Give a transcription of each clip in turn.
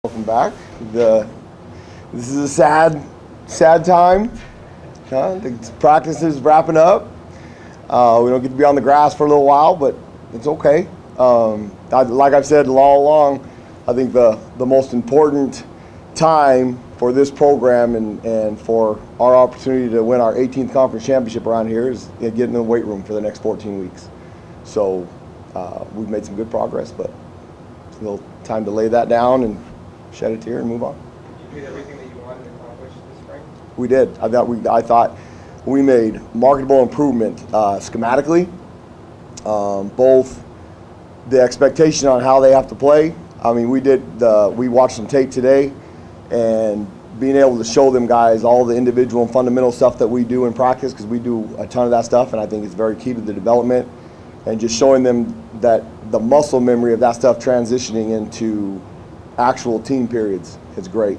Welcome back. This is a sad time. The practice is wrapping up. We don't get to be on the grass for a little while, but it's okay. Like I've said all along, I think the most important time for this program and for our opportunity to win our 18th conference championship around here is getting in the weight room for the next 14 weeks. So we've made some good progress, but it's a little time to lay that down and shed a tear and move on. You did everything that you wanted to accomplish this spring? We did. I thought we made marketable improvement schematically, both the expectation on how they have to play. I mean, we watched some tape today, and being able to show them guys all the individual and fundamental stuff that we do in practice, because we do a ton of that stuff, and I think it's very key to the development, and just showing them that the muscle memory of that stuff transitioning into actual team periods is great.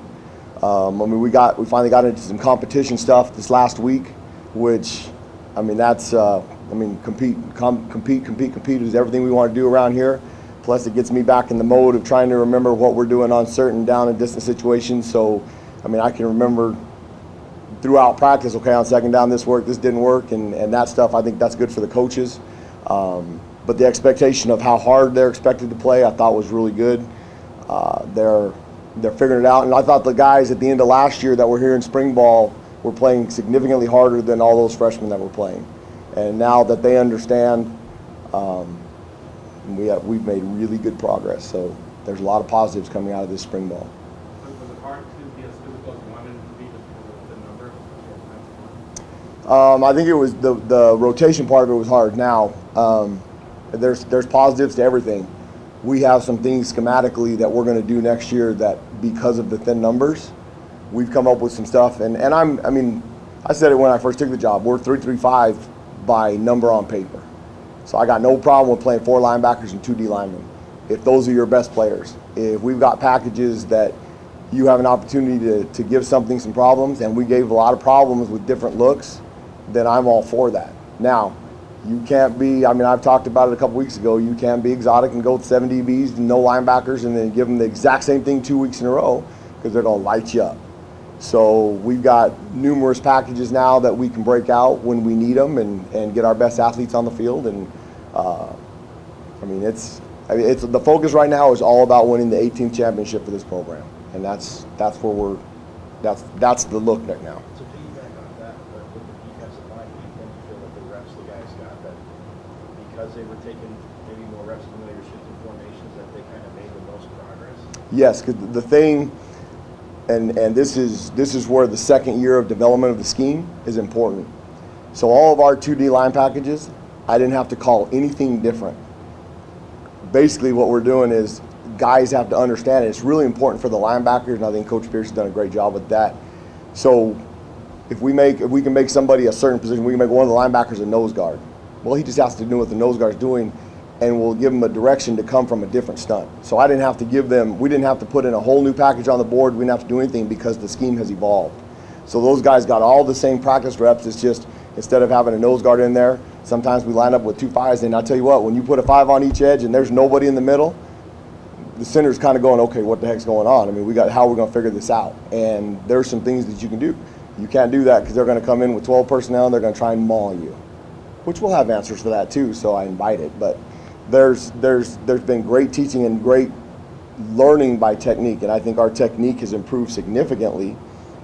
I mean, we finally got into some competition stuff this last week, which, I mean, that's compete is everything we want to do around here. Plus, it gets me back in the mode of trying to remember what we're doing on certain down and distance situations. So, I mean, I can remember throughout practice, okay, on second down this worked, this didn't work, and that stuff. I think that's good for the coaches. But the expectation of how hard they're expected to play, I thought was really good. They're figuring it out, and I thought the guys at the end of last year that were here in spring ball were playing significantly harder than all those freshmen that were playing. And now that they understand, we've made really good progress. So there's a lot of positives coming out of this spring ball. Was it hard to be as physical as you wanted to be because of the numbers? I think it was the rotation part of it was hard. Now, there's positives to everything. We have some things schematically that we're going to do next year that, because of the thin numbers, we've come up with some stuff. And I said it when I first took the job. We're 3-3-5 by number on paper. So I got no problem with playing 4 linebackers and 2 D linemen if those are your best players. If we've got packages that you have an opportunity to give something some problems, and we gave a lot of problems with different looks, then I'm all for that. Now, you can't be, I've talked about it a couple weeks ago, you can't be exotic and go with 7 DBs and no linebackers and then give them the exact same thing 2 weeks in a row, because they're going to light you up. So we've got numerous packages now that we can break out when we need them and get our best athletes on the field. And it's the focus right now is all about winning the 18th championship for this program, and that's where that's the look right now. To piggyback on that, but with the defensive line, do you feel that the reps the guys got, that because they were taking maybe more reps in later shifting formations, that they kind of made the most progress? Yes, because the thing, and this is where the second year of development of the scheme is important. So all of our 2D line packages, I didn't have to call anything different. Basically what we're doing is guys have to understand it. It's really important for the linebackers, and I think Coach Pierce has done a great job with that. So if we can make somebody a certain position, we can make one of the linebackers a nose guard. Well, he just has to do what the nose guard's doing, and we'll give him a direction to come from a different stunt. So we didn't have to put in a whole new package on the board. We didn't have to do anything because the scheme has evolved. So those guys got all the same practice reps. It's just, instead of having a nose guard in there, sometimes we line up with 2 5s, and I'll tell you what, when you put a 5 on each edge and there's nobody in the middle, the center's kind of going, okay, what the heck's going on? How are we going to figure this out? And there's some things that you can do. You can't do that because they're going to come in with 12 personnel and they're going to try and maul you, which we'll have answers for that too, so I invite it. But there's been great teaching and great learning by technique, and I think our technique has improved significantly,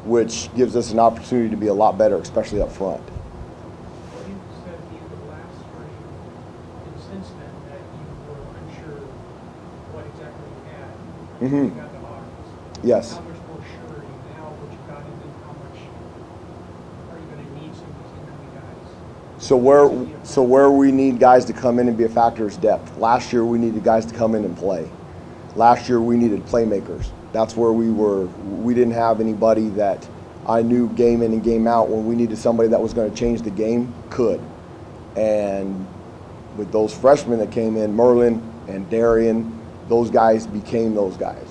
which gives us an opportunity to be a lot better, especially up front. You said at the end of last spring, and since then, that you were unsure what exactly you had. Mm-hmm. You got the August. Yes. How much more sure are you now what you got, and then how much are you going to need some of these incoming guys? So where we need guys to come in and be a factor is depth. Last year we needed guys to come in and play. Last year we needed playmakers. That's where we didn't have anybody that I knew game in and game out. When we needed somebody that was going to change the game, could. And with those freshmen that came in, Merlin and Darian, those guys became those guys.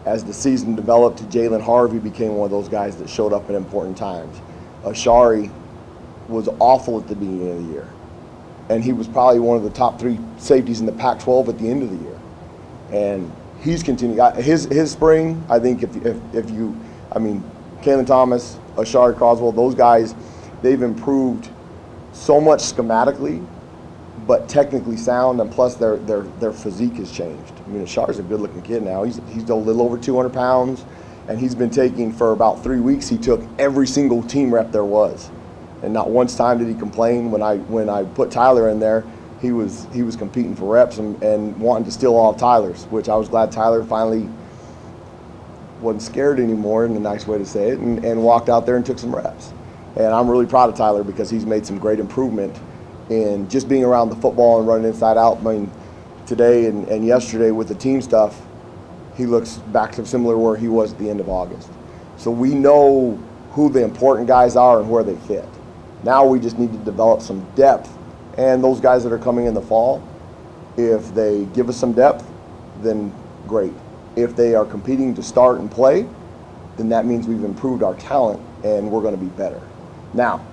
As the season developed, Jalen Harvey became one of those guys that showed up at important times. Ashari was awful at the beginning of the year, and he was probably one of the top 3 safeties in the Pac-12 at the end of the year. And he's continuing. His spring, I think if you, I mean, Kalen Thomas, Ashari Croswell, those guys, they've improved so much schematically, but technically sound, and plus their physique has changed. I mean, Ashari's a good-looking kid now. He's a little over 200 pounds, and he's been taking, for about 3 weeks, he took every single team rep there was, and not once time did he complain. When I put Tyler in there, he was competing for reps and wanting to steal all of Tyler's, which I was glad Tyler finally wasn't scared anymore, in a nice way to say it, and walked out there and took some reps. And I'm really proud of Tyler because he's made some great improvement in just being around the football and running inside out. I mean, today and yesterday with the team stuff, he looks back to similar where he was at the end of August. So we know who the important guys are and where they fit. Now we just need to develop some depth. And those guys that are coming in the fall, if they give us some depth, then great. If they are competing to start and play, then that means we've improved our talent and we're going to be better. Now,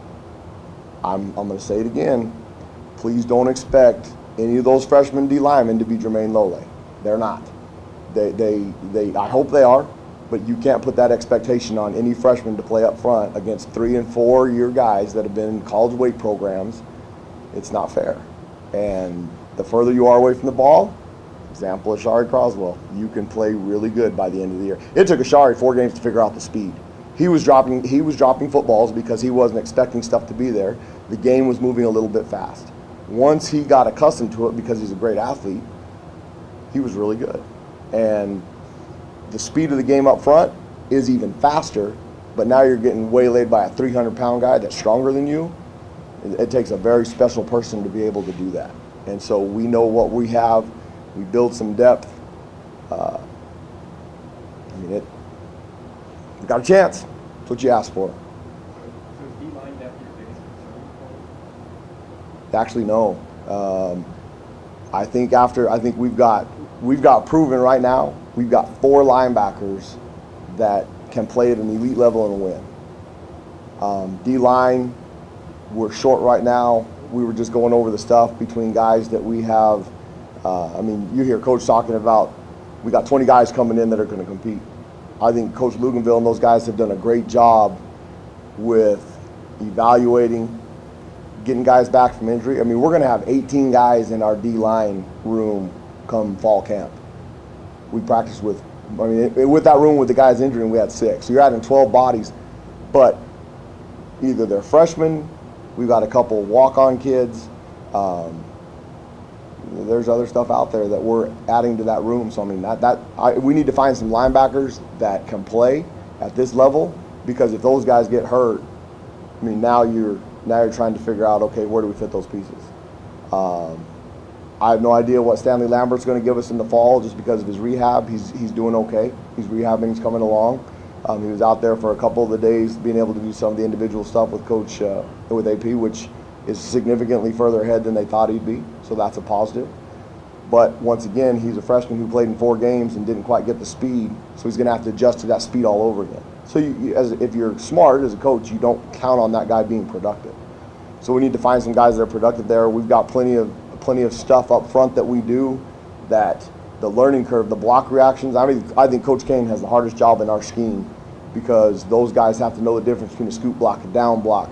I'm going to say it again. Please don't expect any of those freshman D linemen to be Jermaine Lole. They're not. I hope they are, but you can't put that expectation on any freshman to play up front against 3- and 4-year guys that have been in college weight programs. It's not fair. And the further you are away from the ball, example, Ashari Croswell, you can play really good by the end of the year. It took Ashari 4 games to figure out the speed. He was dropping footballs because he wasn't expecting stuff to be there. The game was moving a little bit fast. Once he got accustomed to it, because he's a great athlete, he was really good. And the speed of the game up front is even faster, but now you're getting waylaid by a 300-pound guy that's stronger than you. It takes a very special person to be able to do that. And so we know what we have. We build some depth. We got a chance. That's what you asked for. So is D-line depth your biggest concern? Actually, no. I think we've got proven right now. We've got 4 linebackers that can play at an elite level and win. D-line, we're short right now. We were just going over the stuff between guys that we have. You hear Coach talking about we got 20 guys coming in that are going to compete. I think Coach Luganville and those guys have done a great job with evaluating, getting guys back from injury. I mean, we're going to have 18 guys in our D-line room come fall camp. We practiced with that room with the guys injured, and we had 6. So you're adding 12 bodies. But either they're freshmen, we've got a couple walk-on kids. There's other stuff out there that we're adding to that room. So we need to find some linebackers that can play at this level, because if those guys get hurt, now you're trying to figure out, okay, where do we fit those pieces? I have no idea what Stanley Lambert's going to give us in the fall just because of his rehab. He's doing okay. He's rehabbing, he's coming along. He was out there for a couple of the days being able to do some of the individual stuff with Coach, with AP, which is significantly further ahead than they thought he'd be. So that's a positive. But once again, he's a freshman who played in 4 games and didn't quite get the speed. So he's going to have to adjust to that speed all over again. So if you're smart as a coach, you don't count on that guy being productive. So we need to find some guys that are productive there. We've got plenty of stuff up front that we do, that the learning curve, the block reactions. I think Coach Kane has the hardest job in our scheme, because those guys have to know the difference between a scoop block, a down block,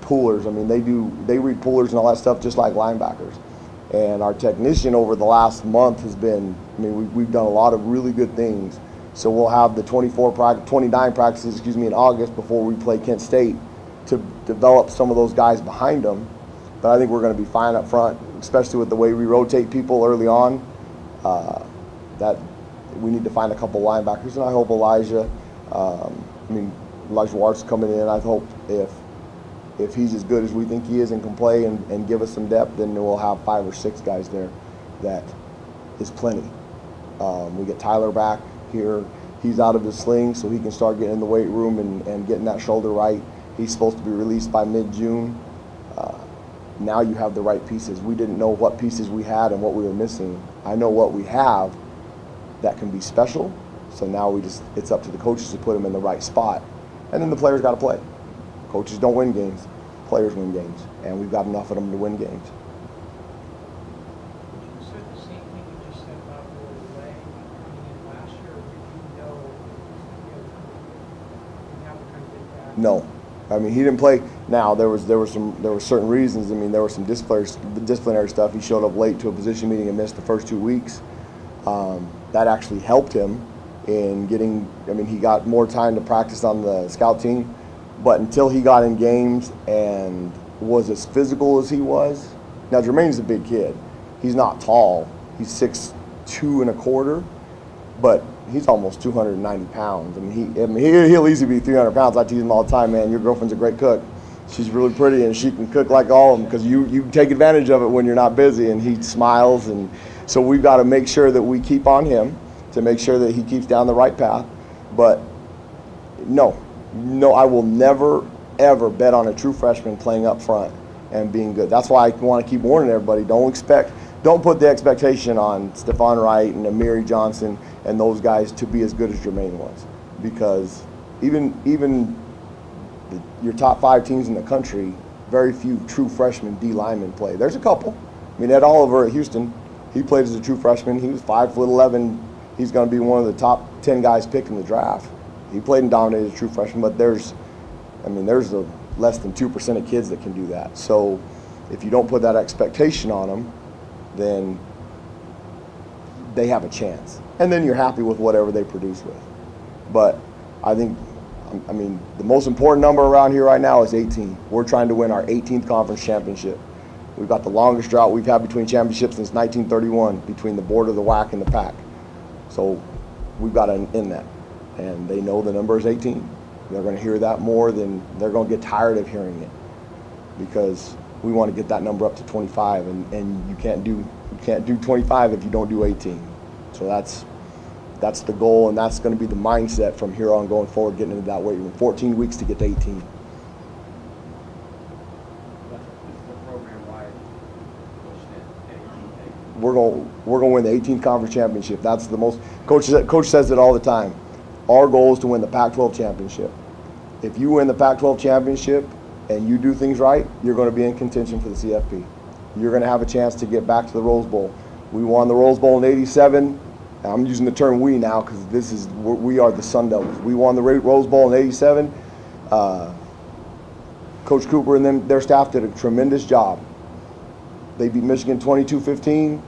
pullers. They read pullers and all that stuff just like linebackers. And our technician over the last month has been, we've done a lot of really good things. So we'll have the 29 practices, in August before we play Kent State, to develop some of those guys behind them. But I think we're going to be fine up front, especially with the way we rotate people early on. That we need to find a couple linebackers, and I hope Elijah Wart's coming in. I hope if he's as good as we think he is and can play and give us some depth, then we'll have 5 or 6 guys there. That is plenty. We get Tyler back here. He's out of his sling, so he can start getting in the weight room and getting that shoulder right. He's supposed to be released by mid-June. Now you have the right pieces. We didn't know what pieces we had and what we were missing. I know what we have that can be special. So now it's up to the coaches to put them in the right spot. And then the players got to play. Coaches don't win games. Players win games. And we've got enough of them to win games. You said the same thing you just said about Lord Way. No, I mean he didn't play. Now there were certain reasons. I mean there was some disciplinary stuff. He showed up late to a position meeting and missed the first 2 weeks. That actually helped him in getting. I mean he got more time to practice on the scout team, but until he got in games and was as physical as he was. Now Jermaine's a big kid. He's not tall. He's 6'2 1/4", but he's almost 290 pounds. I mean, he'll easily be 300 pounds. I tease him all the time, man, your girlfriend's a great cook. She's really pretty, and she can cook like all of them because you take advantage of it when you're not busy, and he smiles. And so we've got to make sure that we keep on him to make sure that he keeps down the right path. But no, I will never, ever bet on a true freshman playing up front and being good. That's why I want to keep warning everybody, don't put the expectation on Stephon Wright and Amiri Johnson and those guys to be as good as Jermaine was, because even your top 5 teams in the country, very few true freshman D linemen play. There's a couple. I mean, Ed Oliver at Houston, he played as a true freshman. He was 5'11". He's going to be one of the top 10 guys picked in the draft. He played and dominated as a true freshman, but there's less than 2% of kids that can do that. So if you don't put that expectation on them, then they have a chance. And then you're happy with whatever they produce with. But I mean, the most important number around here right now is 18. We're trying to win our 18th conference championship. We've got the longest drought we've had between championships since 1931, between the board of the WAC and the Pac. So we've got to end that. And they know the number is 18. They're going to hear that more than they're going to get tired of hearing it, because we want to get that number up to 25, and you can't do 25 if you don't do 18. So that's the goal, and that's going to be the mindset from here on going forward, getting into that weight room. 14 weeks to get to 18. This is the program-wide push that 18. We're going to win the 18th conference championship. That's the most. Coach says it all the time. Our goal is to win the Pac-12 championship. If you win the Pac-12 championship and you do things right, you're going to be in contention for the CFP. You're going to have a chance to get back to the Rose Bowl. We won the Rose Bowl in '87. I'm using the term we now because we are the Sun Devils. We won the Rose Bowl in '87. Coach Cooper and their staff did a tremendous job. They beat Michigan 22-15,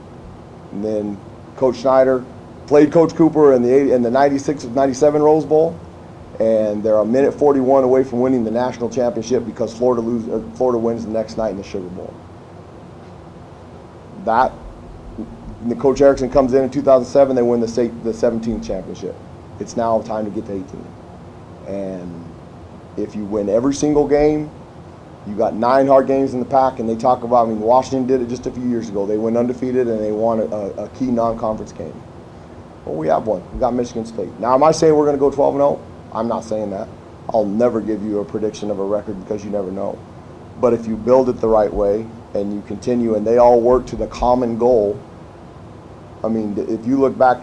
and then Coach Schneider played Coach Cooper in the 96-97 Rose Bowl, and they're a minute 41 away from winning the national championship because Florida wins the next night in the Sugar Bowl. The Coach Erickson comes in 2007, they win the 17th championship. It's now time to get to 18. And if you win every single game, you got 9 hard games in the Pac, and they talk about, I mean, Washington did it just a few years ago. They went undefeated and they won a key non-conference game. Well, we have one. We got Michigan State. Now, am I saying we're going to go 12-0? I'm not saying that. I'll never give you a prediction of a record because you never know. But if you build it the right way and you continue and they all work to the common goal, I mean, if you look back,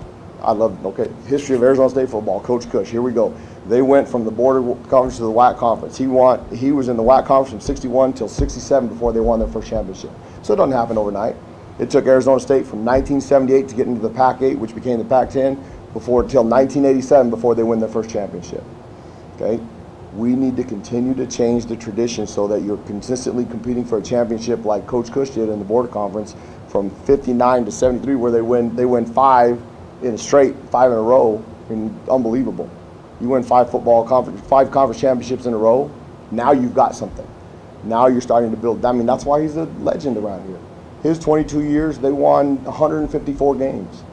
history of Arizona State football, Coach Cush, here we go. They went from the border conference to the WAC conference. He was in the WAC conference from 61 till 67 before they won their first championship. So it doesn't happen overnight. It took Arizona State from 1978 to get into the Pac-8, which became the Pac-10, till 1987 before they win their first championship. Okay? We need to continue to change the tradition so that you're consistently competing for a championship like Coach Cush did in the border conference from 59 to 73, where they win 5 in a row. I mean, unbelievable. You win 5 conference championships in a row. Now you've got something. Now you're starting to build. I mean, that's why he's a legend around here. His 22 years, they won 154 games.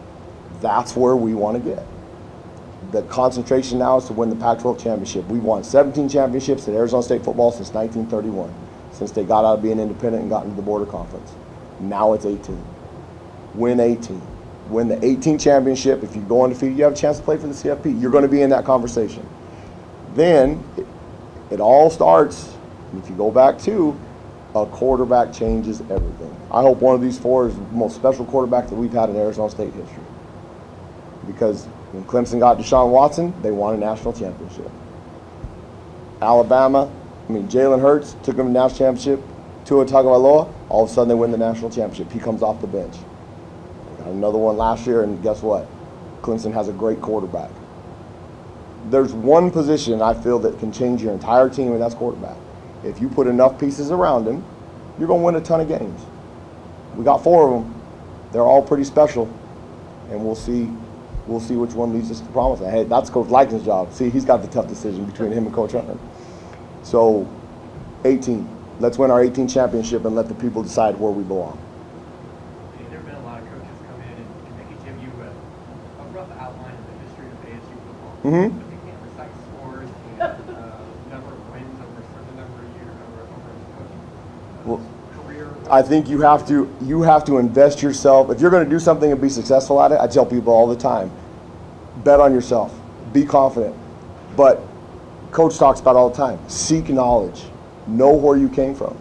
That's where we want to get. The concentration now is to win the Pac-12 championship. We've won 17 championships at Arizona State football since 1931, since they got out of being independent and got into the border conference. Now it's 18. Win 18. Win the 18th championship. If you go undefeated, you have a chance to play for the CFP. You're going to be in that conversation. Then it all starts, if you go back to, a quarterback changes everything. I hope one of these 4 is the most special quarterback that we've had in Arizona State history. Because when Clemson got Deshaun Watson, they won a national championship. Alabama, Jalen Hurts took them to the national championship. Tua Tagovailoa, all of a sudden they win the national championship. He comes off the bench. They got another one last year, and guess what? Clemson has a great quarterback. there's one position I feel that can change your entire team, and that's quarterback. If you put enough pieces around him, you're going to win a ton of games. We got 4 of them. They're all pretty special, and we'll see which one leads us to promise. And hey, that's Coach Likens' job. See, he's got the tough decision between him and Coach Hunter. So, 18. Let's win our 18 championship and let the people decide where we belong. There have been a lot of coaches come in and they can give you a rough outline of the history of ASU football. Mm-hmm. But they can't recite scores and number of wins over a certain number of years over his Well, career. I think you have to invest yourself. If you're going to do something and be successful at it, I tell people all the time, bet on yourself, be confident. But Coach talks about all the time, seek knowledge, know where you came from,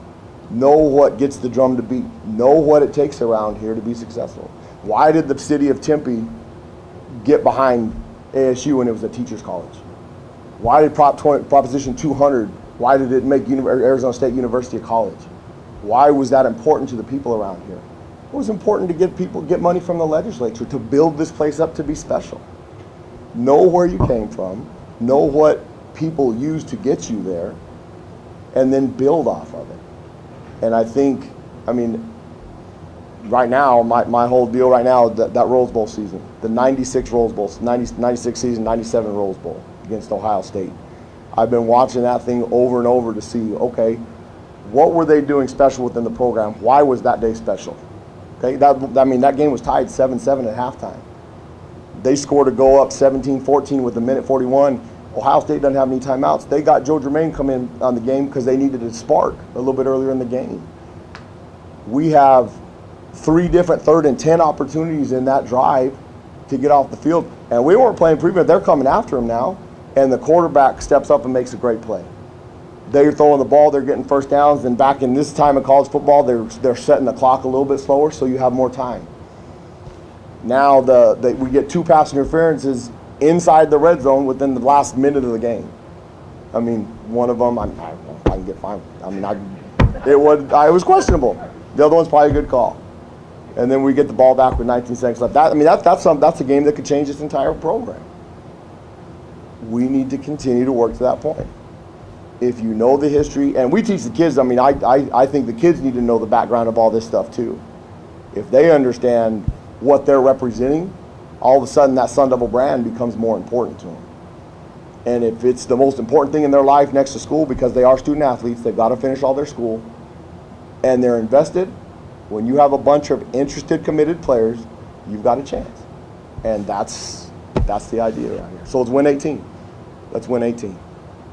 know what gets the drum to beat, know what it takes around here to be successful. Why did the city of Tempe get behind ASU when it was a teacher's college? Why did Proposition 200, why did it make Arizona State University a college? Why was that important to the people around here? It was important to get money from the legislature to build this place up to be special. Know where you came from, know what people used to get you there, and then build off of it. And I think, I mean, right now, my whole deal right now, that Rose Bowl season, the 96 Rose Bowl, 96 season, 97 Rose Bowl against Ohio State. I've been watching that thing over and over to see, okay, what were they doing special within the program? Why was that day special? Okay, that game was tied 7-7 at halftime. They scored a goal up 17-14 with a minute 41. Ohio State doesn't have any timeouts. They got Joe Germain come in on the game because they needed a spark a little bit earlier in the game. We have 3 different 3rd and 10 opportunities in that drive to get off the field. And we weren't playing prevent. They're coming after him now. And the quarterback steps up and makes a great play. They're throwing the ball, they're getting first downs, and back in this time of college football, they're setting the clock a little bit slower so you have more time. Now we get 2 pass interferences inside the red zone within the last minute of the game. I mean, one of them, I can get fined. I mean, it was questionable. The other one's probably a good call. And then we get the ball back with 19 seconds left. That's a game that could change this entire program. We need to continue to work to that point. If you know the history, and we teach the kids, I mean, I think the kids need to know the background of all this stuff too. If they understand what they're representing, all of a sudden that Sun Devil brand becomes more important to them. And if it's the most important thing in their life next to school, because they are student athletes, they've got to finish all their school, and they're invested, when you have a bunch of interested, committed players, you've got a chance. And that's the idea around here. So let's win 18. Let's win 18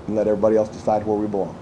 and let everybody else decide where we belong.